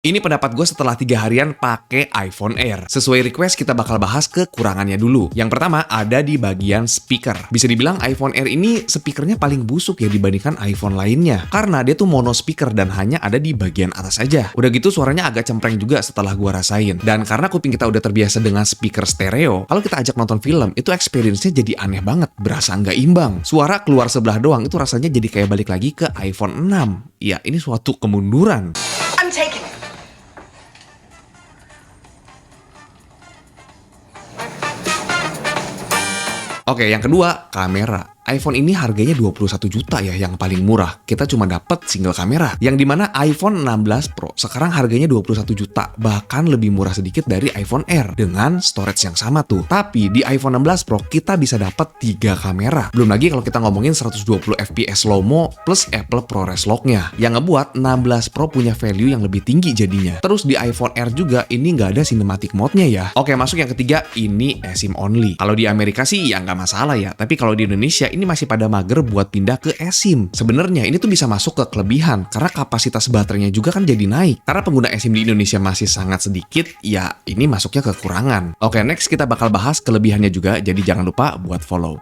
Ini pendapat gue setelah 3 harian pakai iPhone Air. Sesuai request kita bakal bahas kekurangannya dulu. Yang pertama ada di bagian speaker. Bisa dibilang iPhone Air ini speakernya paling busuk ya dibandingkan iPhone lainnya. Karena dia tuh mono speaker dan hanya ada di bagian atas aja. Udah gitu suaranya agak cempreng juga setelah gue rasain. Dan karena kuping kita udah terbiasa dengan speaker stereo, kalau kita ajak nonton film itu experience-nya jadi aneh banget. Berasa nggak imbang. Suara keluar sebelah doang itu rasanya jadi kayak balik lagi ke iPhone 6. Ya ini suatu kemunduran. I'm taking it. Oke, yang kedua, kamera. iPhone ini harganya 21 juta ya yang paling murah. Kita cuma dapat single kamera. Yang dimana iPhone 16 Pro sekarang harganya 21 juta. Bahkan lebih murah sedikit dari iPhone Air. Dengan storage yang sama tuh. Tapi di iPhone 16 Pro kita bisa dapat 3 kamera. Belum lagi kalau kita ngomongin 120 fps slow-mo plus Apple ProRes Lock-nya. Yang ngebuat 16 Pro punya value yang lebih tinggi jadinya. Terus di iPhone Air juga ini nggak ada cinematic mode-nya ya. Oke, masuk yang ketiga, ini eSIM only. Kalau di Amerika sih ya nggak masalah ya. Tapi kalau di Indonesia ini masih pada mager buat pindah ke eSIM. Sebenarnya ini tuh bisa masuk ke kelebihan karena kapasitas baterainya juga kan jadi naik. Karena pengguna eSIM di Indonesia masih sangat sedikit, ya ini masuknya kekurangan. Oke, next kita bakal bahas kelebihannya juga, jadi jangan lupa buat follow.